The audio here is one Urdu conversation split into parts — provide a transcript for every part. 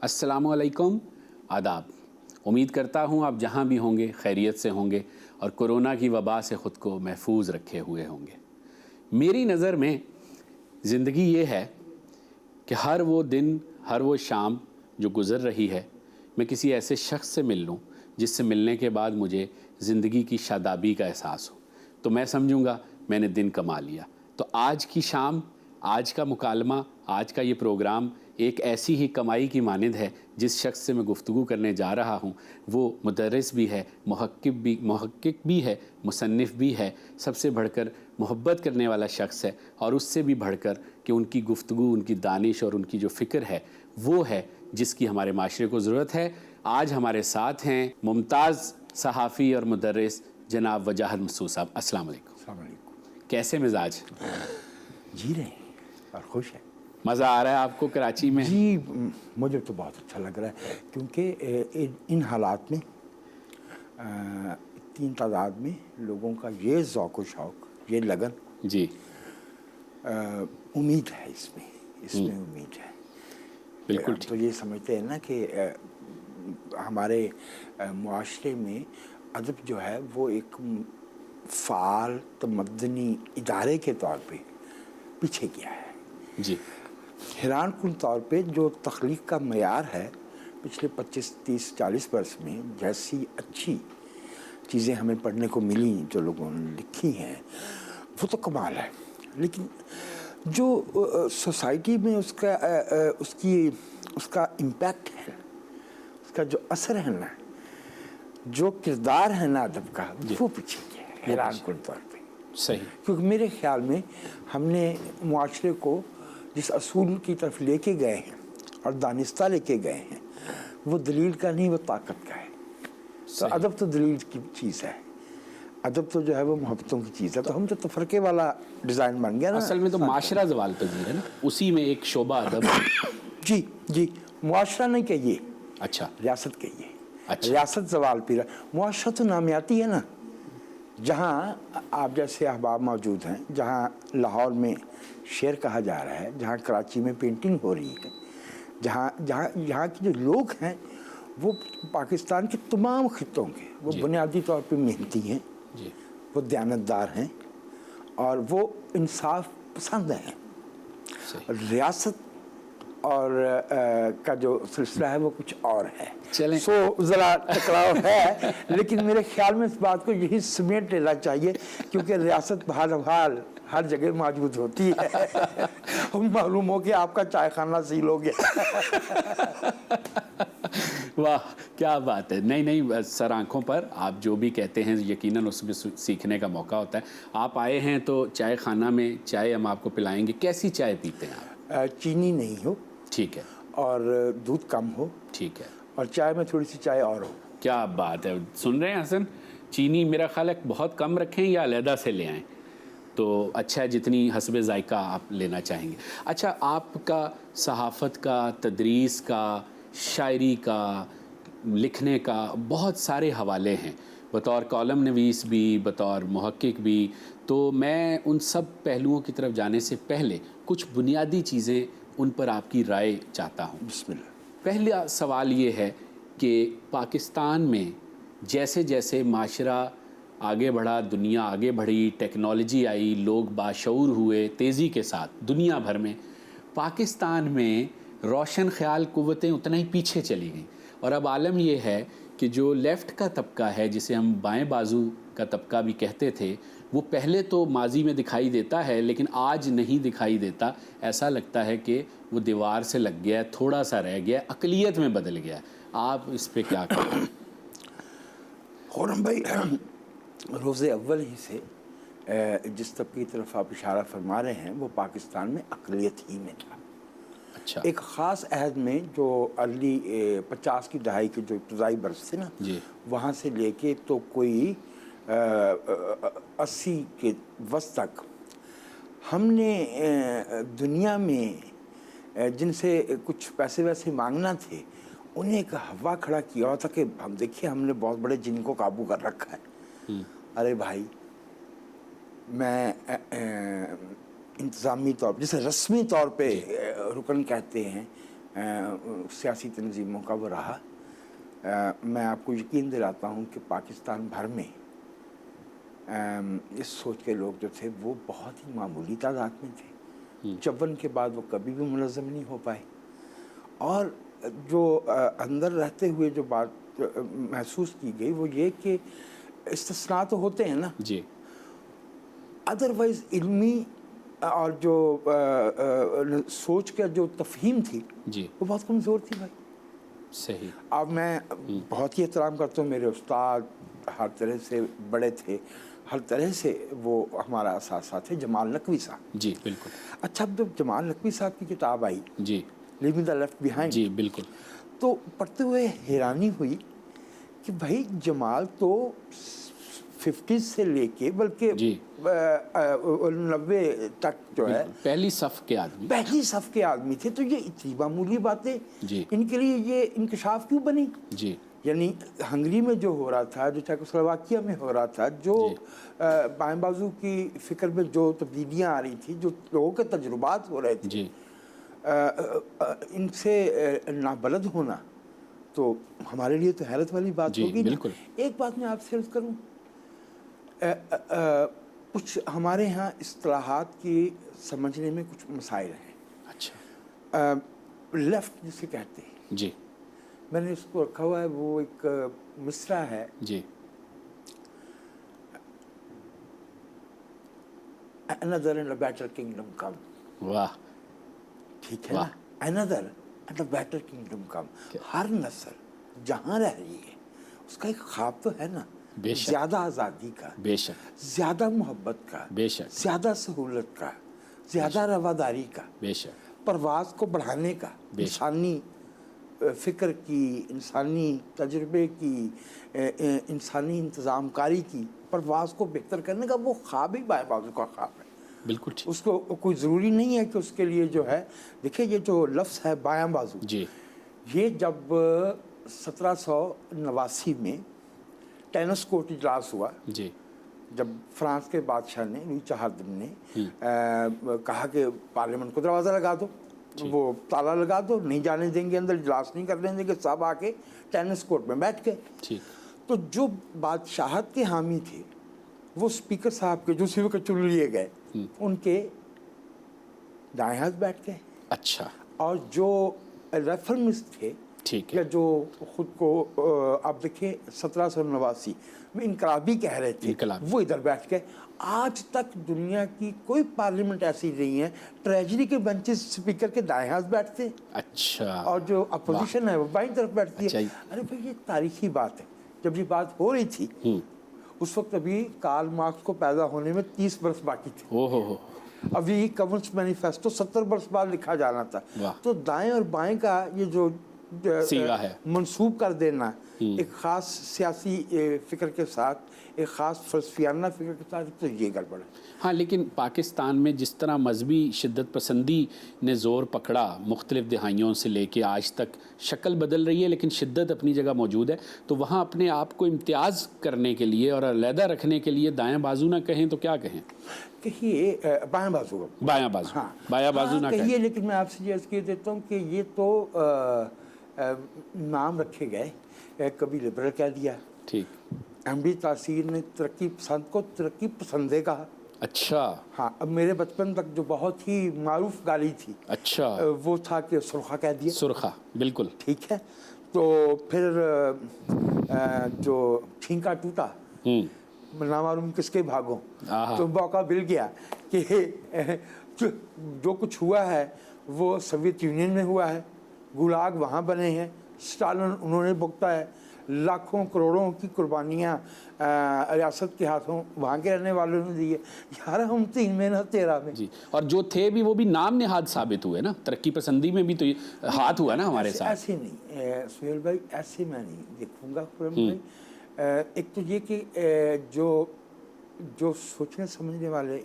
السلام علیکم، آداب۔ امید کرتا ہوں آپ جہاں بھی ہوں گے خیریت سے ہوں گے اور کورونا کی وبا سے خود کو محفوظ رکھے ہوئے ہوں گے۔ میری نظر میں زندگی یہ ہے کہ ہر وہ دن، ہر وہ شام جو گزر رہی ہے، میں کسی ایسے شخص سے مل لوں جس سے ملنے کے بعد مجھے زندگی کی شادابی کا احساس ہو، تو میں سمجھوں گا میں نے دن کما لیا۔ تو آج کی شام، آج کا مکالمہ، آج کا یہ پروگرام ایک ایسی ہی کمائی کی مانند ہے۔ جس شخص سے میں گفتگو کرنے جا رہا ہوں وہ مدرس بھی ہے، محقق بھی ہے، مصنف بھی ہے، سب سے بڑھ کر محبت کرنے والا شخص ہے، اور اس سے بھی بڑھ کر کہ ان کی گفتگو، ان کی دانش اور ان کی جو فکر ہے وہ ہے جس کی ہمارے معاشرے کو ضرورت ہے۔ آج ہمارے ساتھ ہیں ممتاز صحافی اور مدرس جناب وجاہت مسعود صاحب۔ السلام علیکم۔ السلام علیکم۔ کیسے مزاج؟ جی رہے ہیں اور خوش ہیں۔ مزہ آ رہا ہے آپ کو کراچی میں؟ جی مجھے تو بہت اچھا لگ رہا ہے، کیونکہ ان حالات میں اتنی تعداد میں لوگوں کا یہ ذوق و شوق، یہ لگن، جی امید ہے اس میں امید ہے۔ بالکل تو یہ سمجھتے ہیں نا کہ ہمارے معاشرے میں ادب جو ہے وہ ایک فعال تمدنی ادارے کے طور پہ پیچھے گیا ہے۔ جی حیران کن طور پہ جو تخلیق کا معیار ہے پچھلے 25 30 40 برس میں، جیسی اچھی چیزیں ہمیں پڑھنے کو ملیں جو لوگوں نے لکھی ہیں وہ تو کمال ہے، لیکن جو سوسائٹی میں اس کا امپیکٹ ہے، اس کا جو اثر ہے نا، جو کردار ہے نا ادب کا، وہ پیچھے گیا ہے حیران کن طور پہ۔ صحیح۔ کیونکہ میرے خیال میں ہم نے معاشرے کو جس اصول کی طرف لے کے گئے ہیں اور دانستہ لے کے گئے ہیں وہ دلیل کا نہیں، وہ طاقت کا ہے۔ تو ادب تو دلیل کی چیز ہے، ادب تو جو ہے وہ محبتوں کی چیز ہے۔ تو ہم تو تفرقے والا ڈیزائن بن گیا نا۔ اصل میں تو معاشرہ زوال پذیر ہے نا، اسی میں ایک شعبہ ادب ہے۔ جی معاشرہ نہیں کہیے، اچھا ریاست کہیے۔ اچھا، ریاست زوال پذیر، معاشرہ تو نامیاتی ہے نا۔ جہاں آپ جیسے احباب موجود ہیں، جہاں لاہور میں شعر کہا جا رہا ہے، جہاں کراچی میں پینٹنگ ہو رہی ہے، یہاں کے جو لوگ ہیں وہ پاکستان کے تمام خطوں کے وہ بنیادی طور پہ محنتی ہیں، وہ دیانتدار ہیں اور وہ انصاف پسند ہیں۔ ریاست اور کا جو سلسلہ ہے وہ کچھ اور ہے، سو ذرا ٹکراؤ ہے، لیکن میرے خیال میں اس بات کو یہی سمیٹ لینا چاہیے، کیونکہ ریاست بہرحال ہر جگہ موجود ہوتی ہے۔ معلوم ہو کہ آپ کا چائے خانہ سیل ہو گیا۔ واہ کیا بات ہے۔ نہیں سر، آنکھوں پر آپ جو بھی کہتے ہیں یقیناً اس میں سیکھنے کا موقع ہوتا ہے۔ آپ آئے ہیں تو چائے خانہ میں چائے ہم آپ کو پلائیں گے۔ کیسی چائے پیتے ہیں آپ؟ چینی نہیں ہو، ٹھیک ہے، اور دودھ کم ہو، ٹھیک ہے، اور چائے میں تھوڑی سی چائے اور ہو۔ کیا بات ہے۔ سن رہے ہیں حسن؟ چینی میرا خیال ہے بہت کم رکھیں یا علیحدہ سے لے آئیں تو اچھا ہے، جتنی حسب ذائقہ آپ لینا چاہیں گے۔ اچھا، آپ کا صحافت کا، تدریس کا، شاعری کا، لکھنے کا بہت سارے حوالے ہیں، بطور کالم نویس بھی، بطور محقق بھی۔ تو میں ان سب پہلوؤں کی طرف جانے سے پہلے کچھ بنیادی چیزیں ان پر آپ کی رائے چاہتا ہوں۔ بسم اللہ۔ پہلا سوال یہ ہے کہ پاکستان میں جیسے جیسے معاشرہ آگے بڑھا، دنیا آگے بڑھی، ٹیکنالوجی آئی، لوگ باشعور ہوئے تیزی کے ساتھ دنیا بھر میں، پاکستان میں روشن خیال قوتیں اتنا ہی پیچھے چلی گئیں، اور اب عالم یہ ہے کہ جو لیفٹ کا طبقہ ہے، جسے ہم بائیں بازو کا طبقہ بھی کہتے تھے، وہ پہلے تو ماضی میں دکھائی دیتا ہے لیکن آج نہیں دکھائی دیتا۔ ایسا لگتا ہے کہ وہ دیوار سے لگ گیا ہے، تھوڑا سا رہ گیا ہے، اقلیت میں بدل گیا ہے۔ آپ اس پہ کیا کہیں؟ خورم بھائی، روز اول ہی سے جس طبقے کی طرف آپ اشارہ فرما رہے ہیں وہ پاکستان میں اقلیت ہی میں تھا۔ اچھا، ایک خاص عہد میں جو ارلی 50 کی دہائی کے جو ابتدائی برس تھے نا، وہاں سے لے کے تو کوئی 80 کے وسط تک ہم نے دنیا میں جن سے کچھ پیسے ویسے مانگنا تھے انہیں ایک ہوا کھڑا کیا ہوا تھا کہ ہم دیکھیے ہم نے بہت بڑے جن کو قابو کر رکھا ہے۔ ارے بھائی، میں انتظامی طور پر، جسے رسمی طور پہ رکن کہتے ہیں، سیاسی تنظیموں کا وہ رہا. میں آپ کو یقین دلاتا ہوں کہ پاکستان بھر میں اس سوچ کے لوگ جو تھے وہ بہت ہی معمولی تعداد میں تھے. 54 کے بعد وہ کبھی بھی منظم نہیں ہو پائے. اور جو اندر رہتے ہوئے جو بات محسوس کی گئی وہ یہ کہ استثناء تو ہوتے ہیں نا جی. ادروائز علمی اور جو سوچ کا جو تفہیم تھی جی وہ بہت کمزور تھی بھائی. صحیح. اب میں بہت ہی احترام کرتا ہوں, میرے استاد ہر طرح سے بڑے تھے, ہر طرح سے وہ ہمارا اساتذہ تھے, جمال نقوی صاحب. جی بالکل. اچھا, اب جب جمال نقوی صاحب کی کتاب آئی جی لیونگ دا لیفٹ بیہائنڈ, جی بالکل. تو پڑھتے ہوئے حیرانی ہوئی کہ بھائی جمال تو 50 سے لے کے بلکہ جی 90 تک جو ہے پہلی صف کے آدمی, پہلی صف کے آدمی تھے. تو یہ اتنی معمولی باتیں جی ان کے لیے یہ انکشاف کیوں بنی؟ جی یعنی ہنگری میں جو ہو رہا تھا, جو چیکوسلوواکیہ میں ہو رہا تھا, جو بائیں بازو کی فکر میں جو تبدیلیاں آ رہی تھی, جو لوگوں کے تجربات ہو رہے تھے, جی ان سے نابلد ہونا تو ہمارے لیے تو حیرت والی بات جی ہوگی. بالکل. ایک بات میں آپ سے عرض کروں, کچھ ہمارے ہاں اصطلاحات کی سمجھنے میں کچھ مسائل ہیں. اچھا. لیفٹ جسے کہتے ہیں, جی میں نے اس کو رکھا ہوا ہے, وہ ایک مصرع ہے, جی another and a better kingdom come. واہ. ٹھیک ہے نا, another and a better kingdom come. ہر نسل جہاں رہ رہی ہے اس کا ایک خواب تو ہے نا, بے شک, زیادہ آزادی کا, بے شک, زیادہ محبت کا, بے شک, زیادہ سہولت کا, زیادہ رواداری کا, بے شک, پرواز کو بڑھانے کا, انسانی فکر کی, انسانی تجربے کی, انسانی انتظام کاری کی, پرواز کو بہتر کرنے کا وہ خواب ہی بائیں بازو کا خواب ہے. بالکل ٹھیک. اس کو کوئی ضروری نہیں ہے کہ اس کے لیے جو ہے, دیکھیں یہ جو لفظ ہے بایاں بازو, جی یہ جب 1789 میں ٹینس کورٹ اجلاس ہوا, جی جب فرانس کے بادشاہ نے لوئی 14 نے کہا کہ پارلیمنٹ کو دروازہ لگا دو, وہ تالا لگا دو, نہیں جانے دیں گے اندر, اجلاس نہیں کرنے دیں گے, سب آ کے ٹینس کورٹ میں بیٹھ گئے. ٹھیک. تو جو بادشاہت کے حامی تھے وہ اسپیکر صاحب کے جو اسی وقت چن لیے گئے, ان کے دائیں ہاتھ بیٹھ گئے. اچھا. اور جو ریفرمسٹ تھے ٹھیک یا ہے. جو خود کو آپ دیکھیں 1789 میں انقلابی کہہ رہے تھے, وہ ادھر بیٹھ گئے. آج تک دنیا کی کوئی پارلیمنٹ ایسی نہیں ہے ٹریجری کے بینچز اسپیکر کے دائیں ہاتھ بیٹھتے ہیں اچھا. اور جو اپوزیشن ہے وہ بائیں طرف بیٹھتی ہے. اچھا. ارے بھائی یہ تاریخی بات ہے. جب یہ بات ہو رہی تھی اس وقت ابھی کارل مارکس کو پیدا ہونے میں 30 برس باقی تھے. ہو ابھی کمسٹ مینیفیسٹو 70 برس بعد لکھا جانا تھا. تو دائیں اور بائیں کا یہ جو سیگا ہے منسوب کر دینا ایک خاص سیاسی فکر کے ساتھ, ایک خاص فلسفیانہ فکر کے ساتھ, تو یہ گڑبڑ ہے. ہاں, لیکن پاکستان میں جس طرح مذہبی شدت پسندی نے زور پکڑا مختلف دہائیوں سے لے کے آج تک, شکل بدل رہی ہے لیکن شدت اپنی جگہ موجود ہے. تو وہاں اپنے آپ کو امتیاز کرنے کے لیے اور علیحدہ رکھنے کے لیے دائیں بازو نہ کہیں تو کیا کہیں؟ کہیے بائیں بازو. بایاں بازو. ہاں بایاں بازو نہ کہیے. لیکن میں آپ سے یہ عرض کر دیتا ہوں کہ یہ تو نام رکھے گئے, کبھی لبرل کہہ دیا. ٹھیک. احمدی تاثیر نے ترقی پسند کو ترقی پسندے کہا. اچھا. ہاں, اب میرے بچپن تک جو بہت ہی معروف گالی تھی اچھا وہ تھا کہ سرخا کہہ دیا. سرخا, بالکل ٹھیک ہے. تو پھر جو ٹھینکا ٹوٹا نامعلوم کس کے بھاگوں, تو موقع مل گیا کہ جو کچھ ہوا ہے وہ سوویت یونین میں ہوا ہے, گولاگ وہاں بنے ہیں, اسٹالن انہوں نے بھگتا ہے, لاکھوں کروڑوں کی قربانیاں ریاست کے ہاتھوں وہاں کے رہنے والوں نے دی ہے. یار ہم 3 میں نہ 13 میں. جی, اور جو تھے بھی وہ بھی نام نہاد ثابت ہوئے نا, ترقی پسندی میں بھی تو ہاتھ ہوا نا ہمارے ساتھ. ایسے نہیں سہیل بھائی, ایسے میں نہیں دیکھوں گا خرم بھائی. ایک تو یہ کہ جو سوچنے سمجھنے والے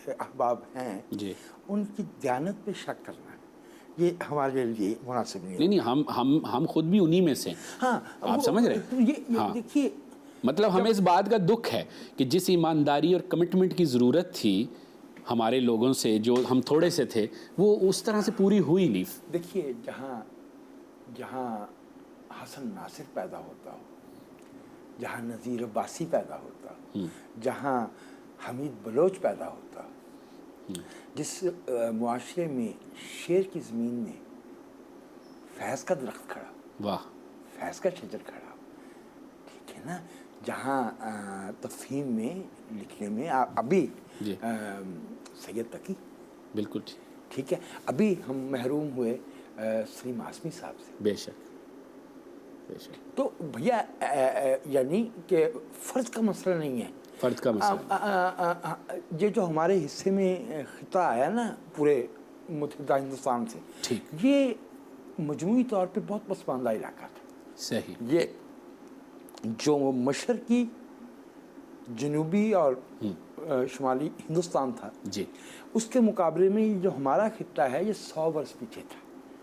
احباب ہیں جی, ان کی دیانت پہ شک کرنا یہ ہمارے لیے مناسب نہیں. نہیں, ہم خود بھی انہی میں سے. ہاں, آپ سمجھ رہے ہیں. یہ دیکھیے, مطلب ہمیں اس بات کا دکھ ہے کہ جس ایمانداری اور کمٹمنٹ کی ضرورت تھی ہمارے لوگوں سے جو ہم تھوڑے سے تھے وہ اس طرح سے پوری ہوئی نہیں. دیکھیے جہاں حسن ناصر پیدا ہوتا ہو، جہاں نذیر عباسی پیدا ہوتا، جہاں حمید بلوچ پیدا ہوتا، جس معاشرے میں شیر کی زمین میں فیض کا درخت کھڑا، واہ، فیض کا شجر کھڑا، ٹھیک ہے نا، جہاں تفہیم میں لکھنے میں ابھی جی سید تقی، بالکل ٹھیک ہے، ابھی ہم محروم ہوئے سلیم عاصمی صاحب سے. بے شک بے شک. تو بھیا یعنی کہ فرض کا مسئلہ نہیں ہے، فرد کا مسئلہ. یہ جو ہمارے حصے میں خطہ آیا نا پورے متحدہ ہندوستان سے، ٹھیک. یہ مجموعی طور پہ بہت پسماندہ علاقہ تھا. صحیح. یہ جو مشرقی، جنوبی اور شمالی ہندوستان تھا، جی اس کے مقابلے میں یہ جو ہمارا خطہ ہے یہ 100 برس پیچھے تھا.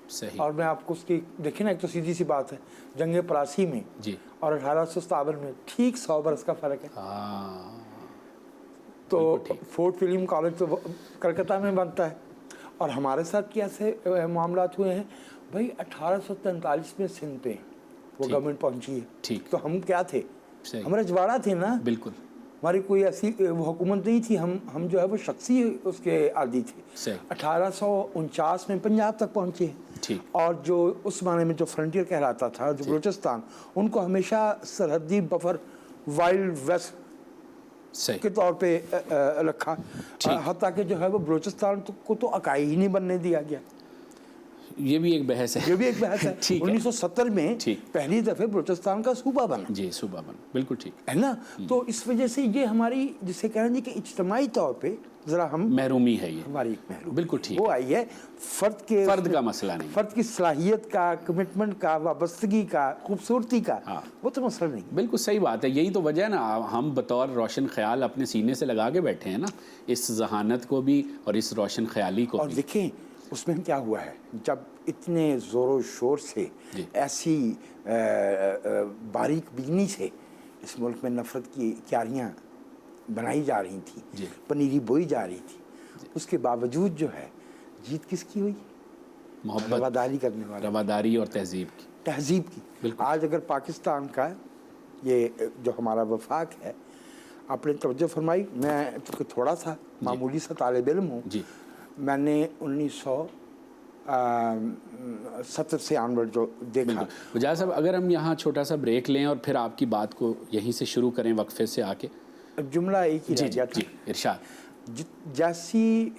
صحیح. اور میں آپ کو اس کی دیکھیں نا، ایک تو سیدھی سی بات ہے، جنگ پلاسی میں جی اور 1857 میں ٹھیک 100 برس کا فرق ہے. ہاں تو فورٹ ولیم کالج تو کلکتہ میں بنتا ہے، اور ہمارے ساتھ کیسے معاملات ہوئے ہیں بھائی. 1843 میں سندھ پہ وہ گورنمنٹ پہنچی ہے، ٹھیک. تو ہم کیا تھے؟ صحیح. ہم رجواڑہ تھے نا، بالکل. ہماری کوئی ایسی وہ حکومت نہیں تھی. ہم جو ہے وہ شخصی اس کے عادی تھے. صحیح. 1849 میں پنجاب تک پہنچے، ٹھیک. اور جو اس زمانے میں جو فرنٹیئر کہلاتا تھا، جو بلوچستان، ان کو ہمیشہ سرحدی بفر، وائلڈ ویسٹ صحیح. کے طور پہ رکھا، حتیٰ کہ جو ہے وہ بلوچستان کو تو اکائی ہی نہیں بننے دیا گیا. یہ بھی ایک بحث ہے. یہ بھی ایک بحث ہے. 1970 میں پہلی دفعہ بلوچستان کا صوبہ بنا. جی صوبہ بنا، بالکل ٹھیک ہے نا. تو اس وجہ سے یہ ہماری جسے کہیں گے کہ اجتماعی طور پہ ذرا ہم محرومی ہے، یہ ہماری ایک محرومی بالکل ٹھیک وہ آئی ہے. فرد کا مسئلہ نہیں، فرد کی صلاحیت کا، کمٹمنٹ کا، وابستگی کا، خوبصورتی کا، وہ تو مسئلہ نہیں. بالکل صحیح بات ہے. یہی تو وجہ ہے نا، ہم بطور روشن خیال اپنے سینے سے لگا کے بیٹھے ہیں نا، اس ذہانت کو بھی اور اس روشن خیالی کو اور بھی. دیکھیں اس میں کیا ہوا ہے، جب اتنے زور و شور سے ایسی باریک بینی سے اس ملک میں نفرت کی کیاریاں بنائی جا رہی تھیں، پنیری بوئی جا رہی تھی، اس کے باوجود جو ہے جیت کس کی ہوئی؟ محبت، رواداری کرنے والا، رواداری اور تہذیب کی. تہذیب کی. آج اگر پاکستان کا یہ جو ہمارا وفاق ہے، آپ نے توجہ فرمائی، میں چونکہ تھوڑا سا معمولی سا طالب علم ہوں، جی میں نے 1970 سے آنورڈ جو دیکھا. وجاہ صاحب اگر ہم یہاں چھوٹا سا بریک لیں اور پھر آپ کی بات کو یہیں سے شروع کریں وقفے سے آ کے. جملہ ایک ہی رہ گیا تھا. جی ارشاد. جیسی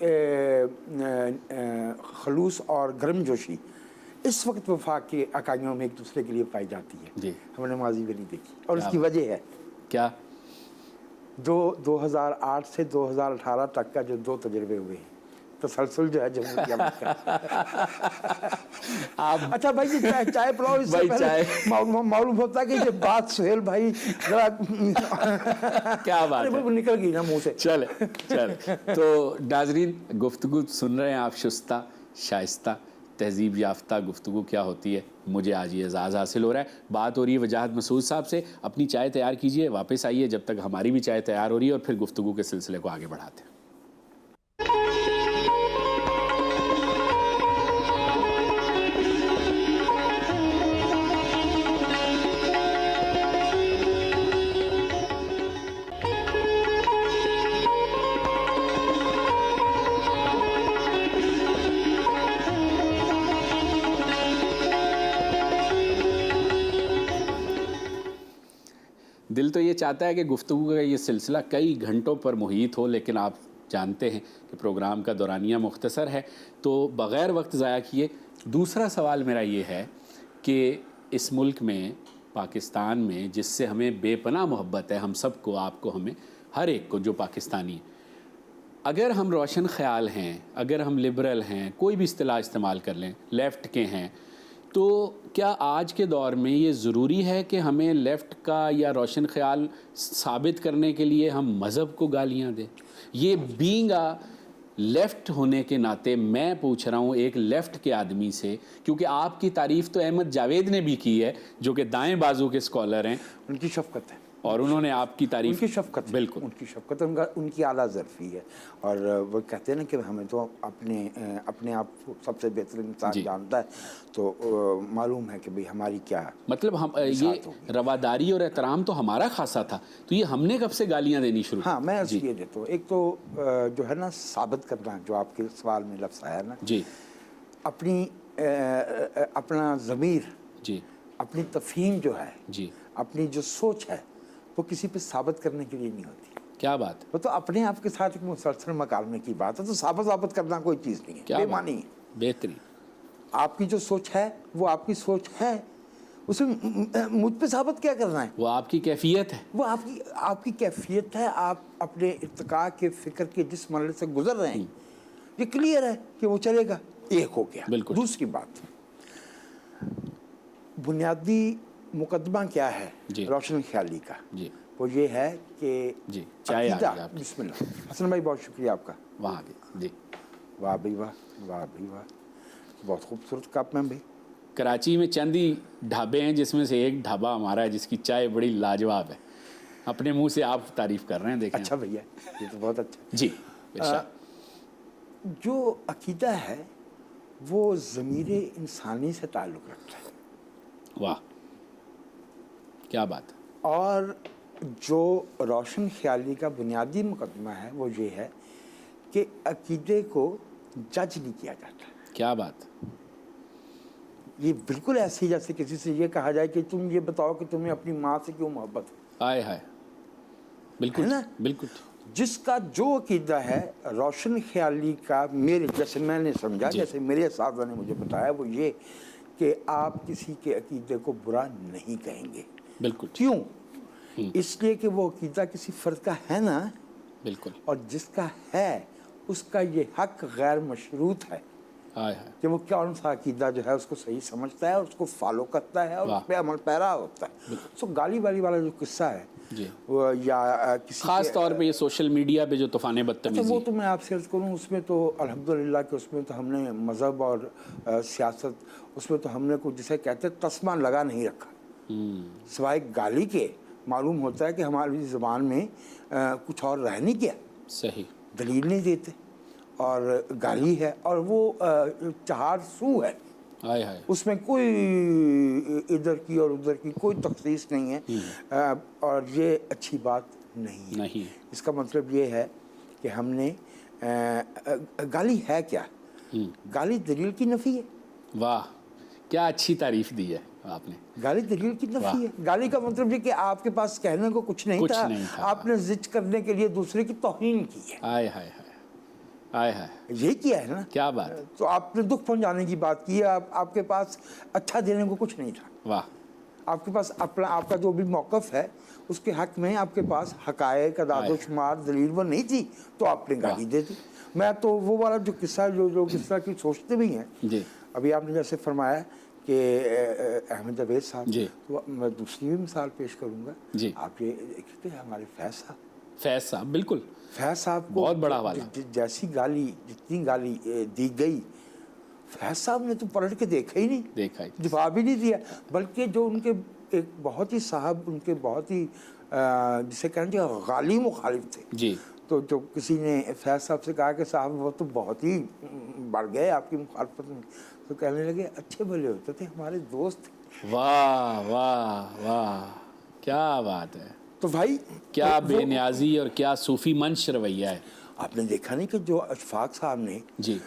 خلوص اور گرم جوشی اس وقت وفاق کے اکائیوں میں ایک دوسرے کے لیے پائی جاتی ہے، جی ہم نے ماضی میں نہیں دیکھی. اور اس کی وجہ ہے کیا؟ 2008 سے 2018 تک کا جو 2 تجربے ہوئے ہیں، تسلسل جو ہے جمہوریہ میں. اچھا بھائی جی، چائے پلاؤ اس سے پہلے معلوم ہوتا ہے کہ یہ بات سہیل بھائی کیا بات ہے، نکل گئی نا منہ سے. چلے. تو ناظرین، گفتگو سن رہے ہیں آپ، شستہ، شائستہ، تہذیب یافتہ گفتگو کیا ہوتی ہے، مجھے آج یہ اعزاز حاصل ہو رہا ہے. بات ہو رہی ہے وجاہت مسعود صاحب سے. اپنی چائے تیار کیجئے، واپس آئیے جب تک ہماری بھی چائے تیار ہو رہی ہے، اور پھر گفتگو کے سلسلے کو آگے بڑھاتے ہیں. دل تو یہ چاہتا ہے کہ گفتگو کا یہ سلسلہ کئی گھنٹوں پر محیط ہو، لیکن آپ جانتے ہیں کہ پروگرام کا دورانیہ مختصر ہے، تو بغیر وقت ضائع کیے دوسرا سوال میرا یہ ہے کہ اس ملک میں، پاکستان میں، جس سے ہمیں بے پناہ محبت ہے، ہم سب کو، آپ کو، ہمیں، ہر ایک کو جو پاکستانی ہے، اگر ہم روشن خیال ہیں، اگر ہم لبرل ہیں، کوئی بھی اصطلاح استعمال کر لیں، لیفٹ کے ہیں، تو کیا آج کے دور میں یہ ضروری ہے کہ ہمیں لیفٹ کا یا روشن خیال ثابت کرنے کے لیے ہم مذہب کو گالیاں دیں؟ یہ بینگ لیفٹ ہونے کے ناطے میں پوچھ رہا ہوں ایک لیفٹ کے آدمی سے، کیونکہ آپ کی تعریف تو احمد جاوید نے بھی کی ہے جو کہ دائیں بازو کے اسکالر ہیں. ان کی شفقت ہے. اور انہوں نے آپ کی ان تعریف کی شفقت، بالکل ان کی شفقت، ان کی اعلیٰ ظرفی ہے. اور وہ کہتے ہیں نا کہ ہمیں تو اپنے آپ کو سب سے بہتر انسان جی. جانتا ہے، تو معلوم ہے کہ بھئی ہماری کیا مطلب ہم یہ رواداری اور احترام تو ہمارا خاصا تھا، تو یہ ہم نے کب سے گالیاں دینی شروع؟ ہاں میں اس جی لیے دیتا ہوں. ایک تو جو ہے نا ثابت کرنا، جو آپ کے سوال میں لفظ آیا نا، جی اپنا ضمیر، جی اپنی تفہیم جو ہے، جی اپنی جو سوچ ہے، وہ کسی پہ ثابت کرنے کے لیے نہیں ہوتی. کیا بات، وہ تو اپنے آپ کے ساتھ ایک مسلسل مکالمے کی بات ہے. تو ثابت کرنا کوئی چیز نہیں ہے، کیا بے بات، معنی ہے. بہترین. آپ کی جو سوچ ہے وہ آپ کی سوچ ہے، اسے مجھ پہ ثابت کیا کرنا ہے؟ وہ آپ کی کیفیت ہے. وہ آپ کی کیفیت ہے. آپ اپنے ارتقاء کے فکر کے جس مرحلے سے گزر رہے ہیں، یہ کلیئر ہے کہ وہ چلے گا. ایک ہو گیا. بالکل. دوسری بات، بنیادی مقدمہ کیا ہے جی روشن خیالی کا؟ جی وہ یہ ہے کہ جی چائے آ عقیدہ. گئی آپ کی. بسم اللہ. حسن بھائی بہت شکریہ آپ کا. وہاں بھی جی. واہ بھائی واہ، واہ بھائی واہ، بہت خوبصورت کپ میں بھائی. کراچی میں چند ہی ڈھابے ہیں جس میں سے ایک ڈھابا ہمارا ہے جس کی چائے بڑی لاجواب ہے. اپنے منہ سے آپ تعریف کر رہے ہیں، دیکھیں. اچھا بھیا، یہ تو بہت اچھا. جی ارشاد. جو عقیدہ ہے وہ ضمیر انسانی سے تعلق رکھتا ہے. واہ کیا بات. اور جو روشن خیالی کا بنیادی مقدمہ ہے وہ یہ ہے کہ عقیدے کو جج نہیں کیا جاتا. کیا بات. یہ بالکل ایسے ہی جیسے کسی سے یہ کہا جائے کہ تم یہ بتاؤ کہ تمہیں اپنی ماں سے کیوں محبت ہے. آئے ہائے، بالکل ہے نا؟ بالکل. جس کا جو عقیدہ ہے روشن خیالی کا، میرے جیسے میں نے سمجھا، جی. جیسے میرے اساتذہ نے مجھے بتایا، وہ یہ کہ آپ کسی کے عقیدے کو برا نہیں کہیں گے. بالکل کیوں؟ اس لیے کہ وہ عقیدہ کسی فرد کا ہے نا، بالکل. اور جس کا ہے اس کا یہ حق غیر مشروط ہے آئے ہائے. کہ وہ کون سا عقیدہ جو ہے اس کو صحیح سمجھتا ہے اور اس کو فالو کرتا ہے اور واہ. اس پہ عمل پیرا ہوتا ہے. سو گالی والی والا جو قصہ ہے، جی. وہ یا کسی خاص طور پہ یہ سوشل میڈیا پہ جو طوفان بدتمیزی. وہ تو میں آپ سے عرض کروں، اس میں تو الحمدللہ کہ اس میں تو ہم نے مذہب اور سیاست، اس میں تو ہم نے کو جسے کہتے ہیں تسمہ لگا نہیں رکھا. سوائے گالی کے معلوم ہوتا ہے کہ ہماری زبان میں کچھ اور رہ نہیں گیا. صحیح. دلیل نہیں دیتے اور گالی ہے، اور وہ چہار سو ہے. آئے ہائے. اس میں کوئی ادھر کی اور ادھر کی کوئی تخصیص نہیں ہے، اور یہ اچھی بات نہیں ہے. اس کا مطلب یہ ہے کہ ہم نے گالی ہے کیا؟ گالی دلیل کی نفی ہے. واہ کیا اچھی تعریف دی ہے آپ نے. گالی دلیل کی نفی ہے. گالی کا مطلب یہ کہ آپ کے پاس کہنے کو کچھ نہیں تھا، آپ نے زج کرنے کے لیے دوسرے کی توہین کی ہے. آئے ہائے ہائے، آئے ہائے. یہی کیا ہے نا. کیا بات. تو آپ نے دکھ پہنچانے کی بات کی ہے. آپ کے پاس اچھا دینے کو کچھ نہیں تھا. واہ. آپ کے پاس آپ کا جو بھی موقف ہے اس کے حق میں آپ کے پاس حقائق، اعداد و شمار، دلیل وہ نہیں تھی، تو آپ نے گالی دے دی. میں تو وہ والا جو قصہ جو کس طرح کی سوچتے بھی ہیں. جی. ابھی آپ نے جیسے فرمایا کہ احمد جاوید صاحب، جی. تو میں دوسری بھی مثال پیش کروں گا. جی. آپ یہ دیکھتے ہیں ہمارے فیض صاحب بالکل. فیض صاحب کو بہت بڑا والا. جیسی گالی، جتنی گالی دی گئی، فیض صاحب نے تو پلٹ کے دیکھا ہی نہیں، جواب ہی نہیں دیا. بلکہ جو ان کے ایک بہت ہی صاحب، ان کے بہت ہی جسے کہنا چاہیے غالی مخالف تھے. جی. تو جو کسی نے فیض صاحب سے کہا کہ صاحب وہ تو بہت ہی بڑھ گئے آپ کی مخالفت میں، تو کہنے لگے اچھے بھلے ہوتے تھے، ہمارے دوست. واہ واہ واہ کیا بات ہے. تو بھائی کیا بے نیازی اور کیا صوفی منش رویہ ہے. آپ نے دیکھا نہیں کہ جو اشفاق صاحب نے جی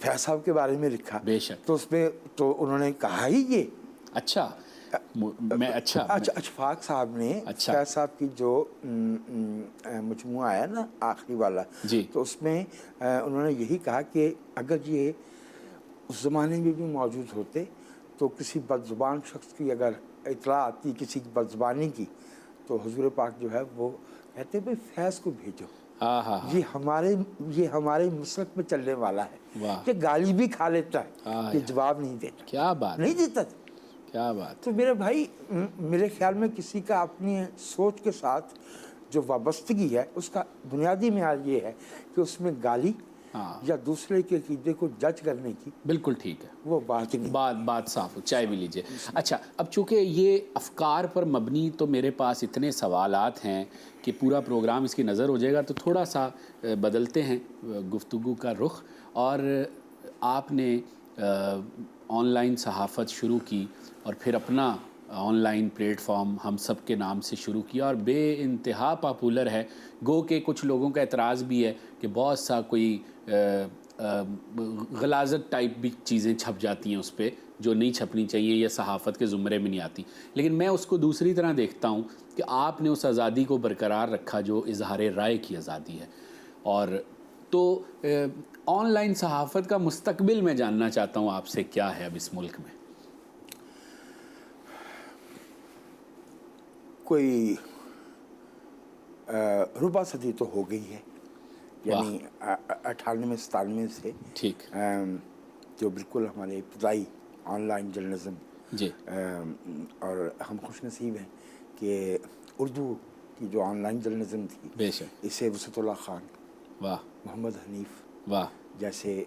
فیض صاحب کے بارے میں لکھا، بے شک، تو اس میں تو انہوں نے کہا ہی یہ. اچھا میں اشفاق صاحب نے فیض صاحب کی جو مجموعہ آیا نا آخری والا، جی، تو اس میں انہوں نے یہی کہا کہ اگر یہ اس زمانے میں بھی موجود ہوتے تو کسی بدزبان شخص کی اگر اطلاع آتی کسی کی بدزبانی کی، تو حضور پاک جو ہے وہ کہتے بھائی فیض کو بھیجو، یہ ہمارے مسلک میں چلنے والا ہے. کہ گالی بھی کھا لیتا ہے، یہ جواب نہیں دیتا. کیا بات، نہیں دیتا. کیا بات. تو میرے بھائی، میرے خیال میں کسی کا اپنی سوچ کے ساتھ جو وابستگی ہے اس کا بنیادی معیار یہ ہے کہ اس میں گالی ہاں۔ یا دوسرے کے عقیدے کو جج کرنے کی بالکل ٹھیک ہے، وہ بات ہی نہیں۔ بات صاف ہو، چائے بھی لیجئے۔ اچھا، اب چونکہ یہ افکار پر مبنی تو میرے پاس اتنے سوالات ہیں کہ پورا پروگرام اس کی نظر ہو جائے گا، تو تھوڑا سا بدلتے ہیں گفتگو کا رخ۔ اور آپ نے آن لائن صحافت شروع کی اور پھر اپنا آن لائن پلیٹ فارم ہم سب کے نام سے شروع کیا، اور بے انتہا پاپولر ہے۔ گو کہ کچھ لوگوں کا اعتراض بھی ہے کہ بہت سا کوئی غلاظت ٹائپ بھی چیزیں چھپ جاتی ہیں اس پہ جو نہیں چھپنی چاہیے یا صحافت کے زمرے میں نہیں آتی، لیکن میں اس کو دوسری طرح دیکھتا ہوں کہ آپ نے اس آزادی کو برقرار رکھا جو اظہار رائے کی آزادی ہے۔ اور تو آن لائن صحافت کا مستقبل میں جاننا چاہتا ہوں آپ سے کیا ہے اب اس ملک میں؟ کوئی ربع صدی تو ہو گئی ہے، یعنی 98-97 سے، ٹھیک، جو بالکل ہمارے ابتدائی آن لائن جرنلزم، جی، اور ہم خوش نصیب ہیں کہ اردو کی جو آن لائن جرنلزم تھی، بے شک، اسے وسعت اللہ خان، واہ محمد حنیف واہ جیسے،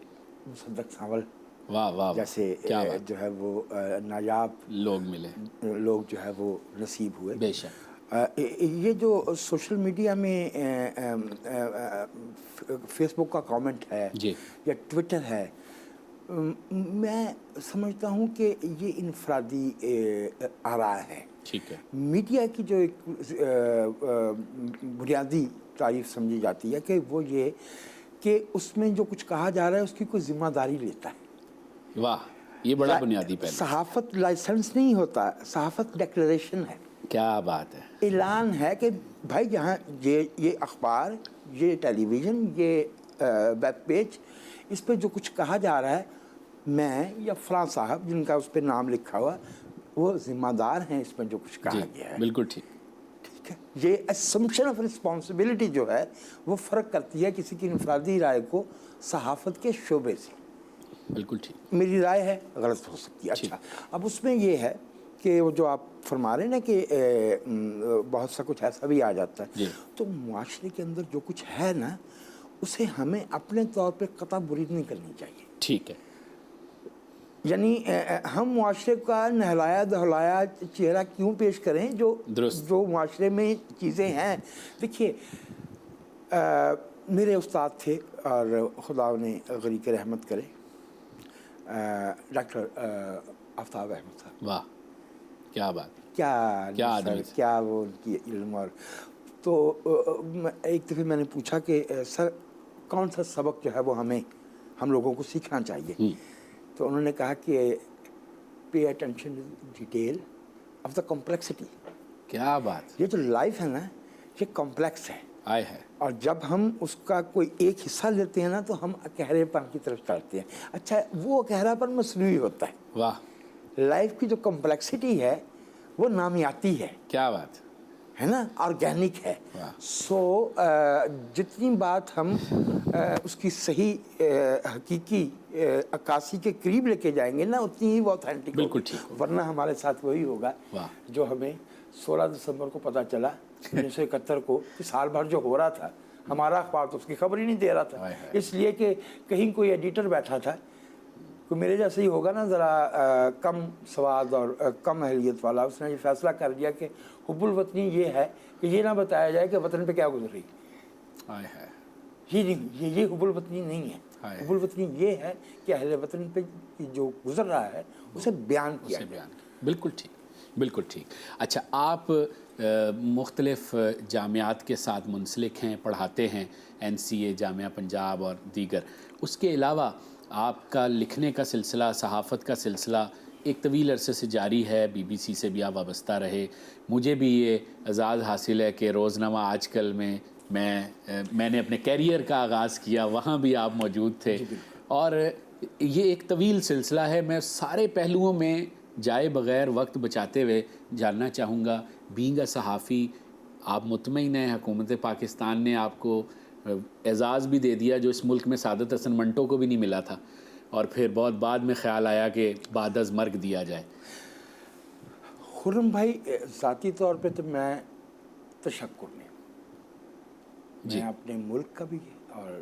مصدق سانول واہ واہ، جیسے کیا بات، جو ہے وہ نایاب لوگ ملے، لوگ جو ہے وہ نصیب ہوئے۔ بے شک، یہ جو سوشل میڈیا میں فیس بک کا کامنٹ ہے جی، یا ٹویٹر ہے، میں سمجھتا ہوں کہ یہ انفرادی آراء ہے۔ ٹھیک ہے، میڈیا کی جو ایک بنیادی تعریف سمجھی جاتی ہے کہ وہ یہ کہ اس میں جو کچھ کہا جا رہا ہے اس کی کوئی ذمہ داری لیتا ہے۔ واہ، یہ بڑا بنیادی پہلو، صحافت لائسنس نہیں ہوتا، صحافت ڈیکلریشن ہے، کیا بات ہے، اعلان ہے کہ بھائی جہاں یہ اخبار، یہ ٹیلی ویژن، یہ ویب پیج، اس پہ جو کچھ کہا جا رہا ہے، میں یا فلاں صاحب جن کا اس پہ نام لکھا ہوا وہ ذمہ دار ہیں اس میں جو کچھ کہا گیا ہے۔ بالکل ٹھیک، ٹھیک ہے، یہ اسمپشن آف رسپانسبلٹی جو ہے وہ فرق کرتی ہے کسی کی انفرادی رائے کو صحافت کے شعبے سے۔ بالکل ٹھیک، میری رائے ہے، غلط ہو سکتی ہے۔ اچھا، اب اس میں یہ ہے کہ وہ جو آپ فرما رہے ہیں نا کہ بہت سا کچھ ایسا بھی آ جاتا ہے، تو معاشرے کے اندر جو کچھ ہے نا اسے ہمیں اپنے طور پہ قطع برید نہیں کرنی چاہیے۔ ٹھیک ہے، یعنی ہم معاشرے کا نہلایا دہلایا چہرہ کیوں پیش کریں جو معاشرے میں چیزیں ہیں۔ دیکھیے، میرے استاد تھے اور خدا انہیں غریق رحمت کرے، ڈاکٹر آفتاب احمد صاحب۔ واہ، کیا بات، کیا آدمی، کیا وہ ان کی علم۔ اور تو ایک دفعہ میں نے پوچھا کہ سر کون سا سبق جو ہے وہ ہم لوگوں کو سیکھنا چاہیے، تو انہوں نے کہا کہ pay attention detail of the complexity. کیا بات، یہ جو لائف ہے نا یہ کمپلیکس ہے، آئے ہے، اور جب ہم اس کا کوئی ایک حصہ لیتے ہیں نا تو ہم اکہرے پن کی طرف چلتے ہیں۔ اچھا، وہ اکہرا پن مصنوعی ہوتا ہے، واہ، لائف کی جو کمپلیکسٹی ہے وہ نامیاتی ہے، کیا بات ہے نا، آرگینک ہے۔ سو جتنی بات ہم اس کی صحیح حقیقی عکاسی کے قریب لے کے جائیں گے نا اتنی ہی وہ اوتھینٹک بالکل ہوگی۔ ٹھیک، ورنہ ہمارے ساتھ وہی ہوگا جو ہمیں 16 دسمبر کو پتہ چلا 1971 کو کہ سال بھر جو ہو رہا تھا ہمارا اخبار تو اس کی خبر ہی نہیں دے رہا تھا، اس لیے کہ کہیں کوئی ایڈیٹر بیٹھا تھا، کوئی میرے جیسا ہی ہوگا نا، ذرا کم سواد اور کم اہلیت والا، اس نے یہ فیصلہ کر دیا کہ حب الوطنی یہ ہے کہ یہ نہ بتایا جائے کہ وطن پہ کیا گزر رہی ہے، یہ حب الوطنی نہیں ہے۔ حب الوطنی یہ ہے کہ اہل وطن پہ جو گزر رہا ہے اسے بیان کیا جائے۔ بالکل ٹھیک، بالکل ٹھیک۔ اچھا، آپ مختلف جامعات کے ساتھ منسلک ہیں، پڑھاتے ہیں، NCA، جامعہ پنجاب اور دیگر، اس کے علاوہ آپ کا لکھنے کا سلسلہ، صحافت کا سلسلہ ایک طویل عرصے سے جاری ہے، BBC سے بھی آپ وابستہ رہے۔ مجھے بھی یہ اعزاز حاصل ہے کہ روزنامہ آج کل میں نے اپنے کیریئر کا آغاز کیا، وہاں بھی آپ موجود تھے، اور یہ ایک طویل سلسلہ ہے۔ میں سارے پہلوؤں میں جائے بغیر وقت بچاتے ہوئے جاننا چاہوں گا، بینگ اے صحافی، آپ مطمئن ہیں حکومت پاکستان نے آپ کو اعزاز بھی دے دیا جو اس ملک میں سعادت حسن منٹو کو بھی نہیں ملا تھا، اور پھر بہت بعد میں خیال آیا کہ بعد از مرگ دیا جائے؟ خرم بھائی، ذاتی طور پہ تو میں تشکر میں، میں اپنے ملک کا بھی اور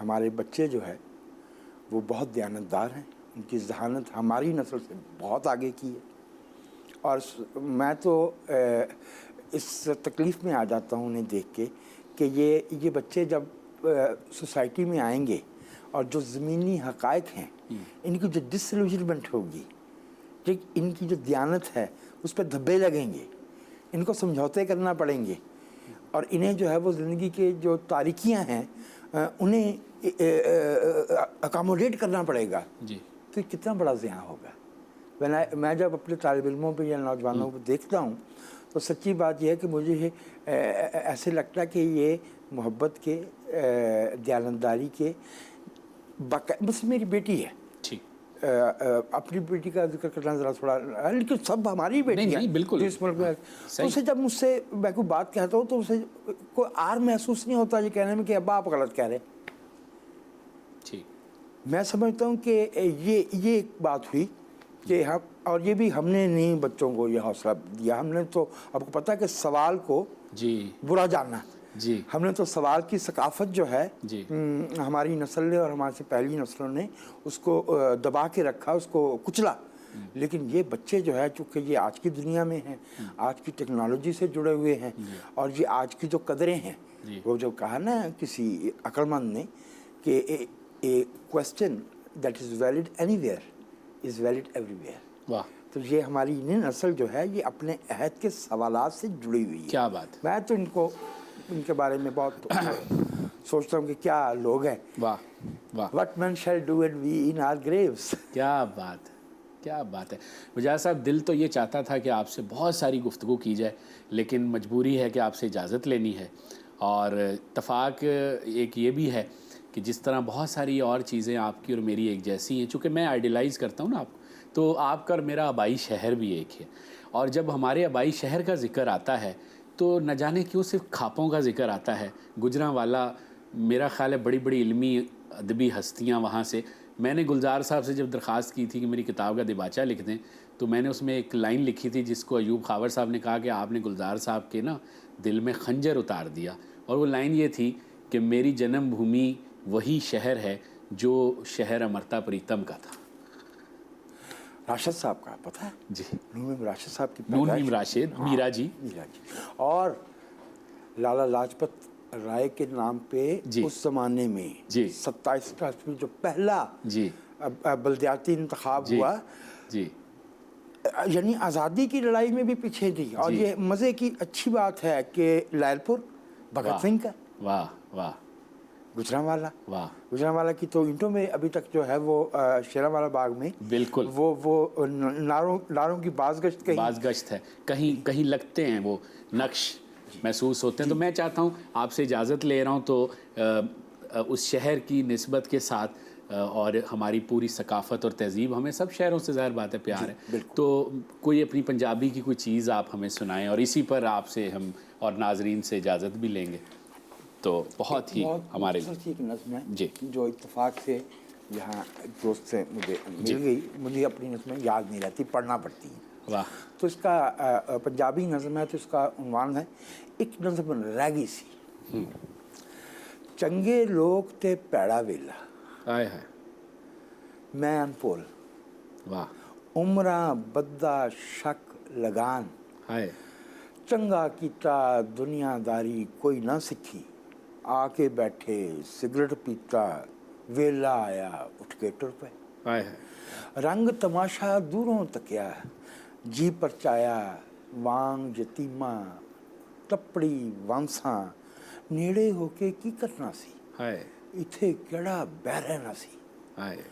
ہمارے بچے جو ہے وہ بہت دیانتدار ہیں، ان کی ذہانت ہماری نسل سے بہت آگے کی ہے، اور میں تو اس تکلیف میں آ جاتا ہوں انہیں دیکھ کے کہ یہ بچے جب سوسائٹی میں آئیں گے اور جو زمینی حقائق ہیں ان کی جو ڈسلوجرمنٹ ہوگی، ان کی جو دیانت ہے اس پہ دھبے لگیں گے، ان کو سمجھوتے کرنا پڑیں گے، اور انہیں جو ہے وہ زندگی کے جو تاریکیاں ہیں انہیں اکاموڈیٹ کرنا پڑے گا، جی تو یہ کتنا بڑا زیاں ہوگا۔ میں جب اپنے طالب علموں پہ یا نوجوانوں کو دیکھتا ہوں تو سچی بات یہ ہے کہ مجھے ایسے لگتا ہے کہ یہ محبت کے، دیانتداری کے بس میری بیٹی ہے، ٹھیک، اپنی بیٹی کا ذکر کرنا ذرا تھوڑا، لیکن سب ہماری بیٹی نہیں ہیں نہیں بالکل جو اس ملک میں، تو صحیح، اسے جب مجھ سے میں کوئی بات کہتا ہوں تو اسے کوئی آر محسوس نہیں ہوتا یہ کہنے میں کہ ابا آپ غلط کہہ رہے۔ ٹھیک، میں سمجھتا ہوں کہ یہ ایک بات ہوئی کہ اور یہ بھی ہم نے نہیں بچوں کو یہ حوصلہ دیا، ہم نے تو آپ کو پتہ ہے کہ سوال کو جی برا جاننا، جی ہم نے تو سوال کی ثقافت جو ہے جی ہماری نسل نے اور ہمارے سے پہلی نسلوں نے اس کو دبا کے رکھا، اس کو کچلا، لیکن یہ بچے جو ہے چونکہ یہ آج کی دنیا میں ہیں، آج کی ٹیکنالوجی سے جڑے ہوئے ہیں، اور یہ آج کی جو قدریں ہیں، وہ جو کہا نا کسی عقل مند نے کہ اے question that is valid any where is valid every where, واہ تو یہ ہماری نسل جو ہے یہ اپنے عہد کے سوالات سے جڑی ہوئی ہے۔ کیا بات، میں تو ان کے بارے میں بہت سوچتا ہوں کہ کیا لوگ ہیں، واہ واہ، what men shall do and we in our graves۔ کیا بات، کیا بات ہے مجاہد صاحب، دل تو یہ چاہتا تھا کہ آپ سے بہت ساری گفتگو کی جائے، لیکن مجبوری ہے کہ آپ سے اجازت لینی ہے، اور اتفاق ایک یہ بھی ہے کہ جس طرح بہت ساری اور چیزیں آپ کی اور میری ایک جیسی ہیں، چونکہ میں آئیڈیلائز کرتا ہوں نا آپ کو، تو آپ کا اور میرا آبائی شہر بھی ایک ہے، اور جب ہمارے آبائی شہر کا ذکر آتا ہے تو نہ جانے کیوں صرف کھاپوں کا ذکر آتا ہے۔ گجرانوالا میرا خیال ہے بڑی بڑی علمی ادبی ہستیاں وہاں سے، میں نے گلزار صاحب سے جب درخواست کی تھی کہ میری کتاب کا دیباچہ لکھ دیں تو میں نے اس میں ایک لائن لکھی تھی جس کو ایوب خاور صاحب نے کہا کہ آپ نے گلزار صاحب کے نا دل میں خنجر اتار دیا، اور وہ لائن یہ تھی کہ میری جنم بھومی وہی شہر ہے جو شہر امرتا پریتم کا تھا۔ راشد صاحب کا پتہ ہے، جی، نون راشد صاحب کی نون پیدائش، میم راشد، میرا جی، میرا جی، اور لالا لاجپت رائے کے نام پہ جی اس زمانے میں جی 27 میں جو پہلا جی بلدیاتی انتخاب جی ہوا، جی یعنی آزادی کی لڑائی میں بھی پیچھے تھی، اور جی، یہ مزے کی اچھی بات ہے کہ لائل پور بھگت سنگھ کا، واہ واہ گجرانوالا، واہ، گجرانوالا کی تو اینٹوں میں ابھی تک جو ہے وہ شیراوالا باغ میں بالکل وہ ناروں کی بازگشت کہیں بعض گشت ہے، کہیں کہیں لگتے ہیں وہ نقش محسوس ہوتے ہیں۔ تو میں چاہتا ہوں آپ سے اجازت لے رہا ہوں تو اس شہر کی نسبت کے ساتھ اور ہماری پوری ثقافت اور تہذیب، ہمیں سب شہروں سے ظاہر بات ہے پیار ہے، تو کوئی اپنی پنجابی کی کوئی چیز آپ ہمیں سنائیں، اور اسی پر آپ سے ہم اور ناظرین سے اجازت بھی لیں گے، تو بہت ہی ہمارے مختصر ایک نظم ہے جی جو اتفاق سے یہاں ایک دوست سے مجھے مل گئی، مجھے اپنی نظمیں یاد نہیں رہتی، پڑھنا پڑتی ہیں، واہ، تو اس کا پنجابی نظم ہے، تو اس کا عنوان ہے ایک نظم ریگی سی، چنگے لوگ تے پیڑا ویلا، آئے ہے، میں انپول، واہ، عمراں بدہ شک لگان، ہائے، چنگا کیتا دنیا داری کوئی نہ سکھی، آ کے بیٹھے سگریٹ پیتا ویلا آیا اٹھ کے ٹر پے، آئے ہے، رنگ تماشا دوروں تکیا جی پرچایا وانگ یتیماں ٹپڑی وانساں نیڑے ہو کے کی کرنا سی، ہائے، اتھے کیڑا بہ رہنا سی، آئے،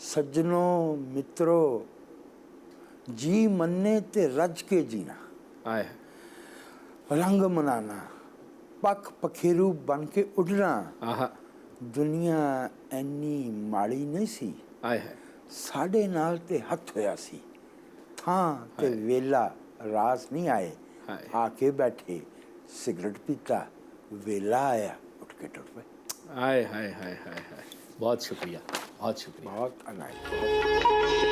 سجنوں مترو جی مننے تے رج کے جینا، آئے ہے، رنگ منانا پک پکھیرو بن کے اڈنا، آہا، دنیا اینی ماڑی نہیں سی، آئے ہے، ساڈے نال تے ہتھ ہویا سی، تھاں تے ویلا راز نہیں آئے، ہائے، آ کے بیٹھے سگریٹ پیتا ویلا آیا اٹھ کے ٹر پے، آئے ہائے ہائے ہائے ہائے، بہت شکریہ، بہت شکریہ۔ بہت عنایت، بہت